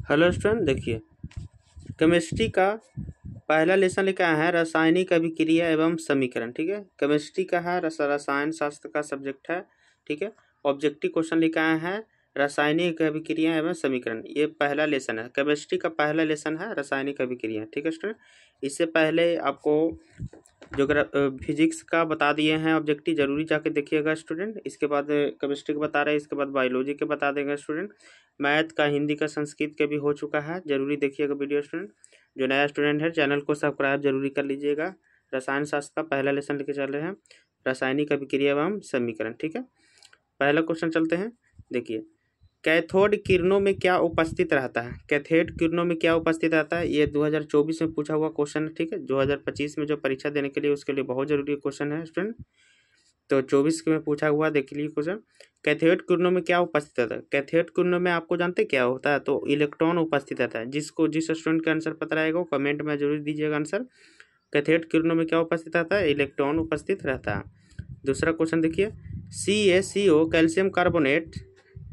Hello student, देखिए chemistry का पहला लेसन लिखा है रासायनिक अभिक्रिया एवं समीकरण। ठीक है, केमिस्ट्री का है, रसायन शास्त्र का सब्जेक्ट है। ठीक है, ऑब्जेक्टिव क्वेश्चन लिखा है रासायनिक अभिक्रिया एवं समीकरण। ये पहला लेसन है, केमिस्ट्री का पहला लेसन है रासायनिक अभिक्रिया। ठीक है स्टूडेंट, इससे पहले आपको जो फिजिक्स का बता दिए हैं ऑब्जेक्टिव, जरूरी जाके देखिएगा स्टूडेंट। इसके बाद केमिस्ट्री के बता रहे हैं, इसके बाद बायोलॉजी के बता देंगे स्टूडेंट। मैथ का, हिंदी का, संस्कृत के भी हो चुका है, जरूरी देखिएगा वीडियो स्टूडेंट। जो नया स्टूडेंट है चैनल को सब्सक्राइब जरूरी कर लीजिएगा। रसायन शास्त्र का पहला लेसन लेके चल रहे हैं, रासायनिक अभिक्रिया एवं समीकरण। ठीक है, पहला क्वेश्चन चलते हैं। देखिए, कैथोड किरणों में क्या उपस्थित रहता है? कैथोड किरणों में क्या उपस्थित रहता है? ये 2024 में पूछा हुआ क्वेश्चन है। ठीक है, 2025 में जो परीक्षा देने के लिए उसके लिए बहुत जरूरी क्वेश्चन है स्टूडेंट। तो 24 में पूछा हुआ, देख लीजिए क्वेश्चन। कैथोड किरणों में क्या उपस्थित रहता है? कैथोड किरणों में आपको जानते क्या होता है? तो इलेक्ट्रॉन उपस्थित रहता है। जिस स्टूडेंट का आंसर पता रहेगा वो कमेंट में जरूर दीजिएगा आंसर। कैथोड किरणों में क्या उपस्थित रहता है? इलेक्ट्रॉन उपस्थित रहता है। दूसरा क्वेश्चन देखिए, CaCO कैल्शियम कार्बोनेट,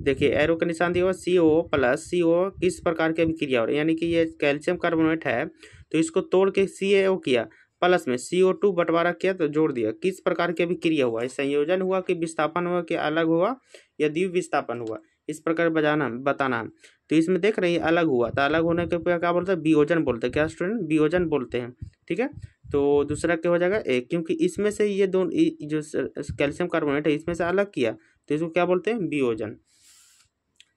देखिए एरो का निशान दिया हुआ, CO प्लस CO किस प्रकार की अभिक्रिया हो रही है? यानी कि ये कैल्शियम कार्बोनेट है तो इसको तोड़ के CaO किया, प्लस में CO2 बंटवारा किया तो जोड़ दिया। किस प्रकार की अभिक्रिया हुआ? संयोजन हुआ कि विस्थापन हुआ कि अलग हुआ या द्विविस्थापन विस्थापन हुआ? इस प्रकार बताना। तो इसमें देख रहे हैं अलग हुआ, तो अलग होने के क्या बोलते हैं? वियोजन बोलते हैं। क्या स्टूडेंट? वियोजन बोलते हैं। ठीक है, तो दूसरा क्या हो जाएगा? एक, क्योंकि इसमें से ये दोनों जो कैल्शियम कार्बोनेट है इसमें से अलग किया तो इसको क्या बोलते हैं? वियोजन।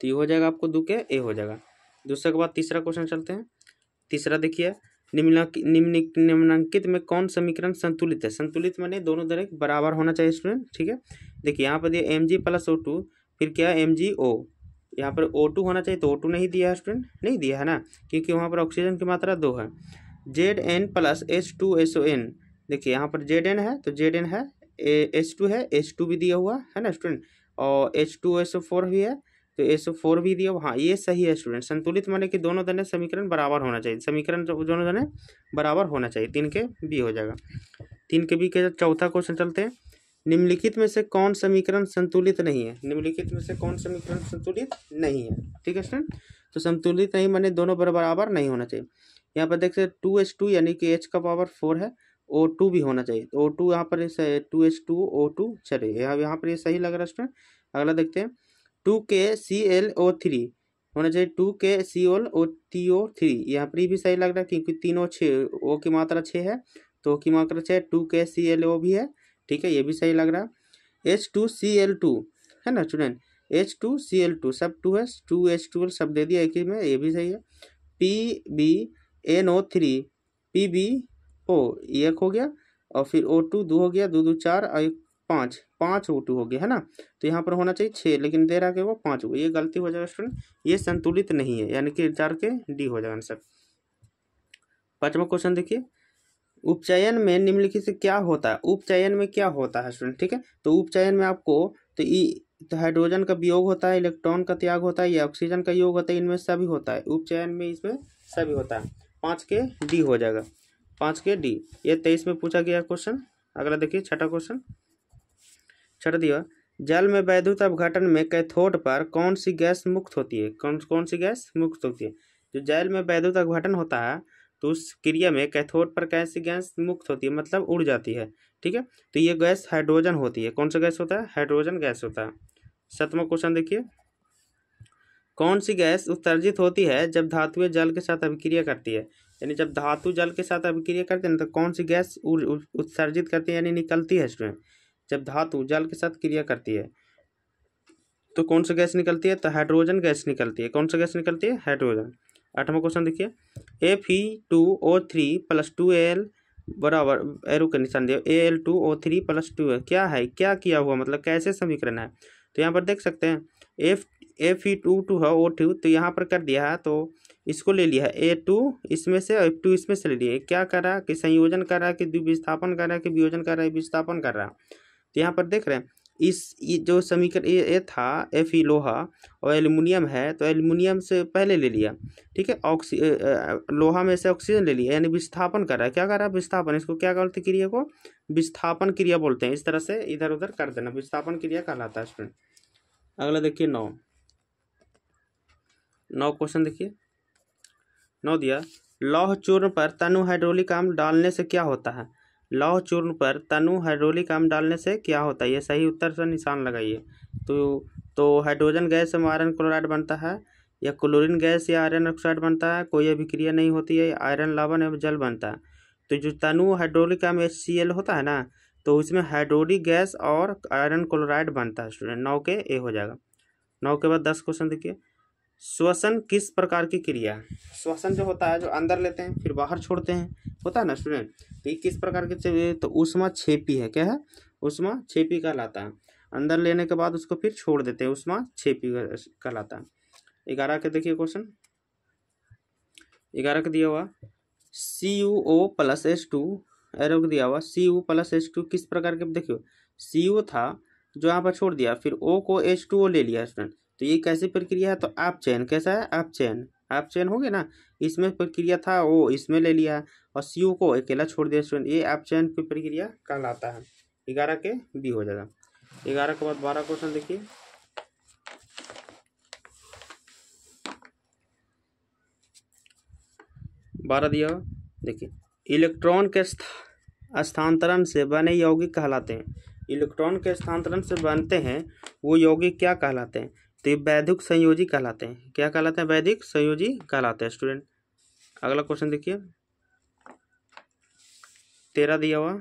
तो ये हो जाएगा आपको दो के ए हो जाएगा। दूसरे के बाद तीसरा क्वेश्चन चलते हैं। तीसरा देखिए, निम्नलिखित में कौन समीकरण संतुलित है? संतुलित माने दोनों तरह बराबर होना चाहिए स्टूडेंट। ठीक है, देखिए यहाँ पर दिया Mg प्लस O2, फिर क्या है MgO, यहाँ पर O2 होना चाहिए तो O2 नहीं दिया है स्टूडेंट, नहीं दिया है ना, क्योंकि वहाँ पर ऑक्सीजन की मात्रा 2 है। Zn प्लस H2SON, देखिए यहाँ पर Zn है तो Zn है, H2 है, H2 भी दिया हुआ है ना स्टूडेंट, और H2SO4 भी है तो SO4 भी दिया। हाँ, ये सही है स्टूडेंट। संतुलित माने कि दोनों दने समीकरण बराबर होना चाहिए, समीकरण दोनों दने बराबर होना चाहिए। 3 के बी हो जाएगा। 3 के बी के चौथा क्वेश्चन चलते हैं। निम्नलिखित में से कौन समीकरण संतुलित नहीं है? निम्नलिखित में से कौन समीकरण संतुलित नहीं है? ठीक है स्टूडेंट, तो संतुलित नहीं माने दोनों बराबर नहीं होना चाहिए। यहाँ पर देख सकते 2H2 यानी कि H का पावर 4 है, O2 भी होना चाहिए तो O2 यहाँ पर 2H2O2 चले, यहाँ पर ये सही लग रहा है स्टूडेंट। अगला देखते हैं, 2KClO3 होना चाहिए, 2KClO3, यहाँ पर भी सही लग रहा है क्योंकि तीनों 6, O की मात्रा 6 है तो O की मात्रा 6, 2KClO भी है। ठीक है, ये भी सही लग रहा है। H2Cl2 है ना स्टूडेंट, H2Cl2 सब 2 है, 2H2 सब दे दिया एक ही में, ये भी सही है। PbNO3, PbO एक हो गया, और फिर O2 2 हो गया, 2 2 4 और 1 5 O2 हो गया है ना। तो यहाँ पर होना चाहिए 6, लेकिन दे रहा है कि वो 5 हो गया, ये गलती हो जाएगा स्टूडेंट, ये संतुलित नहीं है, यानी कि 4 के डी हो जाएगा आंसर। पांचवा क्वेश्चन देखिए, उपचयन में निम्नलिखित से क्या होता है? उपचयन में क्या होता है स्टूडेंट? ठीक है, तो उपचयन में आपको तो हाइड्रोजन का वियोग होता है, इलेक्ट्रॉन का त्याग होता है, या ऑक्सीजन का योग होता है, इनमें सभी होता है उपचयन में, इसमें सभी होता है। 5 के डी हो जाएगा, 5 के डी। ये 23 में पूछा गया क्वेश्चन। अगला देखिए छठा क्वेश्चन, छठा दिया, जल में वैद्युत अपघटन में कैथोड पर कौन सी गैस मुक्त होती है? कौन सी गैस मुक्त होती है? जो जल में वैद्युत अपघटन होता है तो उस क्रिया में कैथोड पर कैसी गैस मुक्त होती है, मतलब उड़ जाती है। ठीक है, तो ये गैस हाइड्रोजन होती है। कौन सा गैस होता है? हाइड्रोजन गैस होता है। सातवां क्वेश्चन देखिए, कौन सी गैस उत्सर्जित होती है जब धातुएं जल के साथ अभिक्रिया करती है? यानी जब धातु जल के साथ अभिक्रिया करते हैं तो कौन सी गैस उत्सर्जित करती है यानी निकलती है स्टूडेंट? जब धातु जल के साथ क्रिया करती है तो कौन सी गैस निकलती है? तो हाइड्रोजन गैस निकलती है। कौन सी गैस निकलती है? हाइड्रोजन। आठवां क्वेश्चन देखिए, Fe2O3 प्लस 2Al बराबर, एरो का निशान दिया, Al2O3 प्लस 2 क्या है? क्या किया हुआ, मतलब कैसे समीकरण है? तो यहाँ पर देख सकते हैं Fe2 है O2, तो यहाँ पर कर दिया है तो इसको ले लिया है A2 इसमें से, F2 इसमें से ले लिया है। क्या कर रहा है कि संयोजन कर रहा है कि द्विविस्थापन कर रहा है कि वियोजन कर रहा है? विस्थापन कर रहा है। तो यहाँ पर देख रहे हैं ये जो समीकरण ये था, Fe लोहा और एल्युमिनियम है तो एल्युमिनियम से पहले ले लिया। ठीक है, लोहा में से ऑक्सीजन ले लिया, यानी विस्थापन कर रहा है। क्या कर रहा है? विस्थापन। इसको क्या बोलते हैं? क्रिया को विस्थापन क्रिया बोलते हैं। इस तरह से इधर उधर कर देना, विस्थापन क्रिया कहलाता है स्टूडेंट। अगला देखिए 9 क्वेश्चन देखिए, 9 दिया, लौह चूर्ण पर तनु हाइड्रोलिक अम्ल डालने से क्या होता है? लौह चूर्ण पर तनु हाइड्रोलिक अम्ल डालने से क्या होता है? ये सही उत्तर से निशान लगाइए। तो हाइड्रोजन गैस से आयरन क्लोराइड बनता है, या क्लोरीन गैस या आयरन ऑक्साइड बनता है, कोई अभिक्रिया नहीं होती है, आयरन लवण एवं जल बनता है। तो जो तनु हाइड्रोलिक अम्ल HCl होता है ना, तो उसमें हाइड्रोलिक गैस और आयरन क्लोराइड बनता है स्टूडेंट। 9 के ए हो जाएगा। 9 के बाद 10 क्वेश्चन देखिए, श्वसन किस प्रकार की क्रिया है? श्वसन जो होता है, जो अंदर लेते हैं फिर बाहर छोड़ते हैं, होता है ना स्टूडेंट, तो ये किस प्रकार के? तो ऊष्माक्षेपी है। क्या है? ऊष्माक्षेपी कहलाता है। अंदर लेने के बाद उसको फिर छोड़ देते हैं, ऊष्माक्षेपी कहलाता है। 11 के देखिए क्वेश्चन, 11 का दिया हुआ CuO+H2 एरो दिया हुआ, Cu+H2 किस प्रकार के? देखियो, Cu था जो यहाँ पर छोड़ दिया, फिर O को H2O ले लिया स्टूडेंट। तो ये कैसी प्रक्रिया है? तो आप चयन। कैसा है? आप चयन हो गया ना, इसमें प्रक्रिया था O इसमें ले लिया, और Cu को अकेला छोड़ दिया स्टूडेंट। ये आप चयन की प्रक्रिया कहलाता है। 11 के बी हो जाएगा। 11 के बाद 12 क्वेश्चन देखिए, 12 दिया हुआ देखिए, इलेक्ट्रॉन के स्थानांतरण से बने यौगिक कहलाते हैं। इलेक्ट्रॉन के स्थानांतरण से बनते हैं वो यौगिक क्या कहलाते हैं? तो ये वैद्युत संयोजी कहलाते हैं। क्या कहलाते हैं? वैद्युत संयोजी कहलाते हैं स्टूडेंट। अगला क्वेश्चन देखिए, 13 दिया हुआ,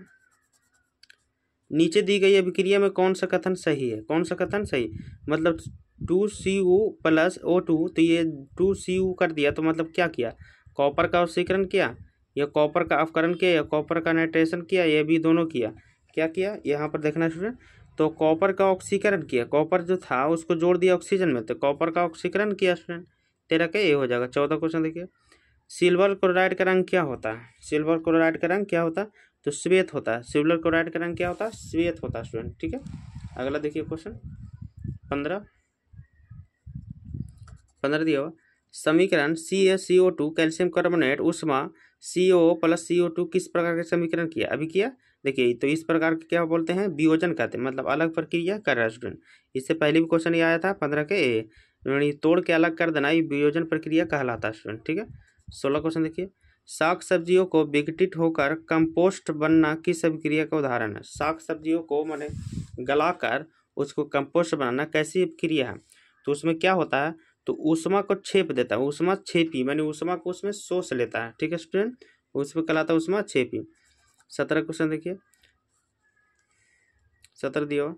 नीचे दी गई अभिक्रिया में कौन सा कथन सही है? कौन सा कथन सही? मतलब 2Cu+O2, तो ये 2Cu कर दिया, तो मतलब क्या किया? कॉपर का ऑक्सीकरण किया, या कॉपर का अपकरण किया, या कॉपर का नाइट्रेशन किया, ये भी दोनों किया। क्या किया? यहाँ पर देखना स्टूडेंट, तो कॉपर का ऑक्सीकरण किया। कॉपर जो था उसको जोड़ दिया ऑक्सीजन में, तो कॉपर का ऑक्सीकरण किया स्टूडेंट। 13 का ये हो जाएगा। 14 क्वेश्चन देखिए, सिल्वर क्लोराइड का रंग क्या होता है? सिल्वर क्लोराइड का रंग क्या होता है? तो श्वेत होता है। सिल्वर क्लोराइड का रंग क्या होता है? श्वेत होता है स्टूडेंट। ठीक है, अगला देखिए क्वेश्चन 15 दिया हुआ, समीकरण CaCO2 कैल्शियम कार्बोनेट ऊष्मा CO+CO2 किस प्रकार का समीकरण किया? अभी किया। देखिए, तो इस प्रकार के क्या बोलते हैं? वियोजन कहते हैं, मतलब अलग प्रक्रिया कर रहा है स्टूडेंट। इससे पहले भी क्वेश्चन ये आया था 15 के ए, तोड़ के अलग कर देना, ये वियोजन प्रक्रिया कहलाता है स्टूडेंट। ठीक है, 16 क्वेश्चन देखिए, साग सब्जियों को विघटित होकर कंपोस्ट बनना किस अभिक्रिया का उदाहरण है? साग सब्जियों को माने गलाकर उसको कंपोस्ट बनाना कैसी अभिक्रिया है? तो उसमें क्या होता है? तो ऊष्मा को छेप देता है, ऊष्मा छेपी, माने ऊष्मा को उसमें शोष लेता है। ठीक है स्टूडेंट, उसमें कहलाता है ऊष्मा छेपी। 17 क्वेश्चन देखिए, 17 दिया हुआ,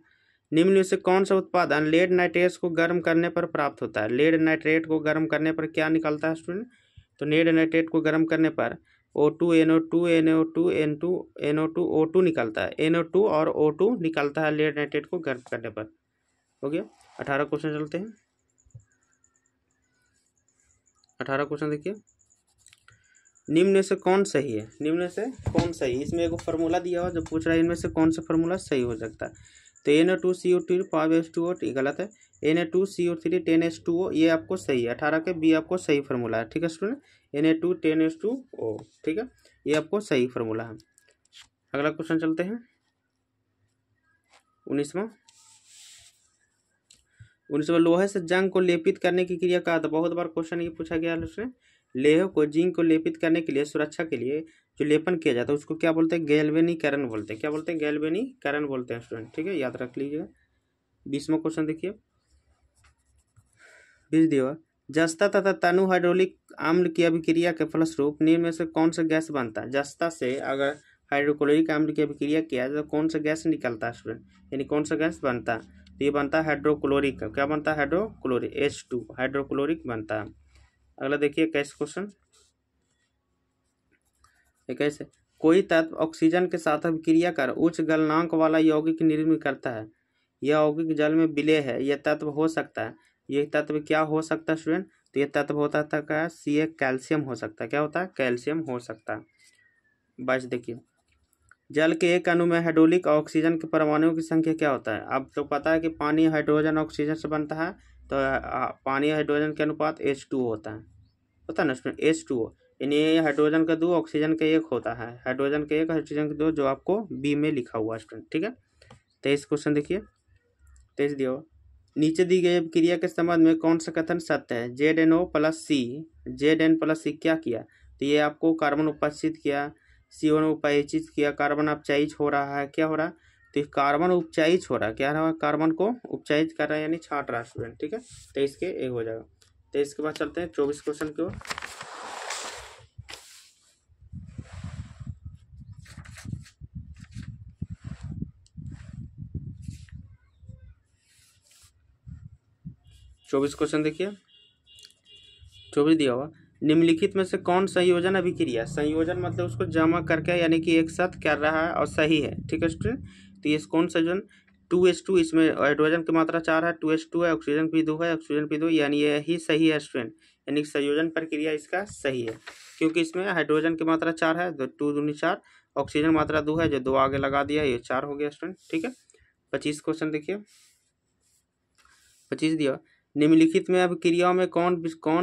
निम्न में से कौन सा उत्पादन लेड नाइट्रेट को गर्म करने पर प्राप्त होता है? लेड नाइट्रेट को गर्म करने पर क्या निकलता है स्टूडेंट? तो लेड नाइट्रेट को गर्म करने पर O2 NO2 NO2 N2 NO2 O2 निकलता है। NO2 और O2 निकलता है लेड नाइट्रेट को गर्म करने पर। हो गया। 18 क्वेश्चन चलते हैं, 18 क्वेश्चन देखिए, निम्न में से कौन सही है? निम्न में से कौन सही? इसमें एक फार्मूला दिया हुआ जो पूछ रहा है इनमें से कौन सा फार्मूला सही हो सकता है? तो Na2CO2 5H2O ये गलत है, Na2CO3 10H2O ये आपको सही है। 18 के बी आपको सही फार्मूला है। ठीक है स्टूडेंट, Na2 10H2O, ठीक है, ये आपको सही फार्मूला है। अगला क्वेश्चन चलते हैं, 19वां, लोहे से जंग को लेपित करने की क्रिया का, तो बहुत बार क्वेश्चन ये पूछा गया है उसने, लोहे को जिंक को लेपित करने के लिए, सुरक्षा के लिए जो लेपन किया जाता है उसको क्या बोलते हैं? गैल्वेनीकरण बोलते हैं। क्या बोलते हैं? गैल्वेनीकरण बोलते हैं स्टूडेंट। ठीक है, याद रख लीजिएगा। 20वां क्वेश्चन देखिए, 20 दिया, जस्ता तथा तनु हाइड्रोलिक अम्ल की अभिक्रिया के फलस्वरूप निम्न में से कौन सा गैस बनता है? जस्ता से अगर हाइड्रोक्लोरिक अम्ल की अभिक्रिया किया तो कौन सा गैस निकलता है स्टूडेंट? यानी कौन सा गैस बनता है? तो ये बनता है हाइड्रोक्लोरिक। क्या बनता है? हाइड्रोक्लोरिक, H2 हाइड्रोक्लोरिक बनता है। अगला देखिए 21 क्वेश्चन, 21, कोई तत्व ऑक्सीजन के साथ अभिक्रिया कर उच्च गलनांक वाला यौगिक निर्मित करता है, यह यौगिक जल में विलेय है, यह तत्व हो सकता है। ये तत्व क्या हो सकता है स्टूडेंट? तो ये तत्व होता था क्या? Ca कैल्शियम हो सकता है। क्या होता है? कैल्शियम हो सकता है। 22 देखिए, जल के एक अणु में हाइड्रोलिक ऑक्सीजन के परमाणुओं की संख्या क्या होता है? अब तो पता है कि पानी हाइड्रोजन ऑक्सीजन से बनता है, तो पानी हाइड्रोजन के अनुपात H2 होता है ना स्टूडेंट, H2O, यानी हाइड्रोजन का 2 ऑक्सीजन का 1 होता है, हाइड्रोजन का 1 ऑक्सीजन का 2, जो आपको बी में लिखा हुआ है स्टूडेंट। ठीक है, 23 क्वेश्चन देखिए, 23 दिया हो, नीचे दी गई अभिक्रिया के संबंध में कौन सा कथन सत्य है? ZnO प्लस सी, Zn प्लस सी क्या किया? तो ये आपको कार्बन उपस्थित किया, CO ने उपैचित किया, कार्बन अपचायित हो रहा है, क्या हो रहा है? तो कार्बन उपचायित हो रहा है, क्या रहा है? कार्बन को उपचायित कर रहा है यानी छांट रहा है स्टूडेंट, ठीक है। तो इसके ए हो जाएगा। तो इसके बाद चलते हैं 24 क्वेश्चन की ओर। चौबीस क्वेश्चन देखिए, 24 दिया हुआ, निम्नलिखित में से कौन संयोजन अभिक्रिया, संयोजन मतलब उसको जमा करके यानी कि एक साथ कर रहा है और सही है, ठीक है स्टूडेंट। तो ये कौन संयोजन? 2H2, इसमें हाइड्रोजन की मात्रा 4 है, 2H2 है, ऑक्सीजन भी 2 है, ऑक्सीजन भी 2, यानी यही सही है स्टूडेंट, यानी संयोजन प्रक्रिया इसका सही है, क्योंकि इसमें हाइड्रोजन की मात्रा 4 है, 2 दूनी 4, ऑक्सीजन मात्रा 2 है, जो 2 आगे लगा दिया, ये 4 हो गया स्टूडेंट, ठीक है। 25 क्वेश्चन देखिए, 25 दिया, निम्नलिखित में अभिक्रियाओं में कौन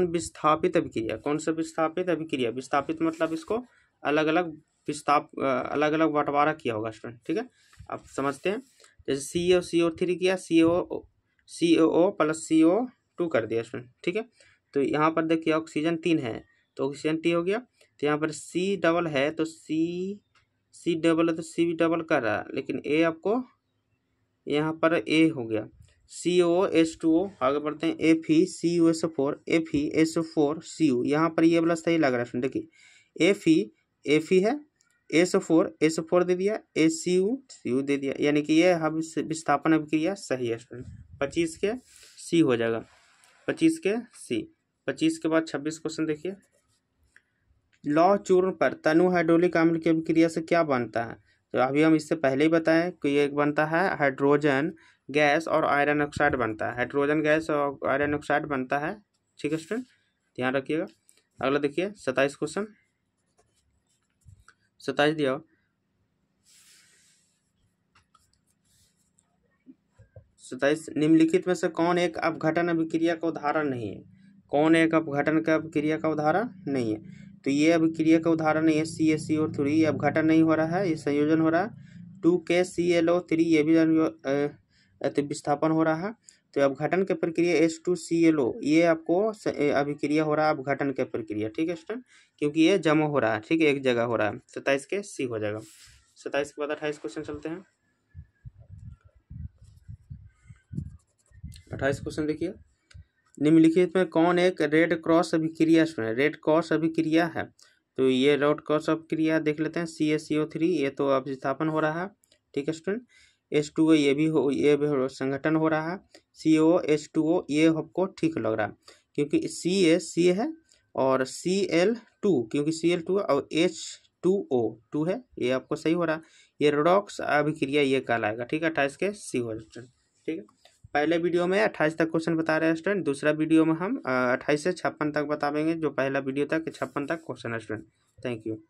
विस्थापित अभिक्रिया, कौन सा विस्थापित अभिक्रिया, विस्थापित मतलब इसको अलग अलग अलग अलग बंटवारा किया होगा स्टूडेंट, ठीक है। आप समझते हैं, जैसे CO3 किया, COO प्लस CO2 कर दिया स्टूडेंट, ठीक है। तो यहाँ पर देखिए ऑक्सीजन 3 है तो ऑक्सीजन T हो गया, तो यहाँ पर C डबल है तो C डबल है तो C भी डबल कर रहा है, लेकिन A आपको यहाँ पर A हो गया, COH2O, आगे बढ़ते हैं, FeCuSO4, FeSO4Cu, यहाँ पर ये वाला सही लग रहा है, देखिए Fe है, SO4 दे दिया, Cu दे दिया, यानी कि ये हम विस्थापन अभिक्रिया सही है स्टूडेंट। 25 के सी हो जाएगा, 25 के सी। 25 के बाद 26 क्वेश्चन देखिए, लौह चूर्ण पर तनु हाइड्रोलिक अम्ल की अभिक्रिया से क्या बनता है? तो अभी हम इससे पहले ही बताएं कि ये बनता है हाइड्रोजन गैस और आयरन ऑक्साइड बनता है, हाइड्रोजन गैस और आयरन ऑक्साइड बनता है, ठीक है स्टूडेंट, ध्यान रखिएगा। अगला देखिए 27 क्वेश्चन, 27 दिया, 27, निम्नलिखित में से कौन एक अपघटन अभिक्रिया का उदाहरण नहीं है? कौन एक अपघटन का अभिक्रिया का उदाहरण नहीं है? तो ये अभिक्रिया का उदाहरण नहीं है CaCO3, ये अपघटन नहीं हो रहा है, ये संयोजन हो रहा है। 2KClO3, ये भी विस्थापन हो रहा है। तो अपघटन के प्रक्रिया H2Cl, ये आपको अभिक्रिया हो रहा है अपघटन के प्रक्रिया, ठीक है स्टूडेंट, क्योंकि ये जमा हो रहा है, ठीक है, एक जगह हो रहा है। 27 के सी हो जाएगा। 27 के बाद 28 क्वेश्चन चलते हैं। 28 क्वेश्चन देखिए, निम्नलिखित में कौन एक रेड क्रॉस अभिक्रिया, रेड क्रॉस अभिक्रिया है? तो ये रेड क्रॉस अभिक्रिया देख लेते हैं, CaCO3, ये तो अब विस्थापन हो रहा है, ठीक है स्टूडेंट। H2O, ये भी संगठन हो रहा है। COH2O, ये आपको ठीक लग रहा है, क्योंकि C है और Cl2, क्योंकि Cl2 और H2O2 है, ये आपको सही हो रहा है, ये रेडॉक्स अभिक्रिया ये कहलाएगा, ठीक है। 28 के सी हो स्टूडेंट, ठीक है। पहले वीडियो में 28 तक क्वेश्चन बता रहे हैं स्टूडेंट, दूसरा वीडियो में हम 28 से 56 तक बताएंगे, जो पहला वीडियो था कि 56 तक क्वेश्चन है स्टूडेंट। Thank you.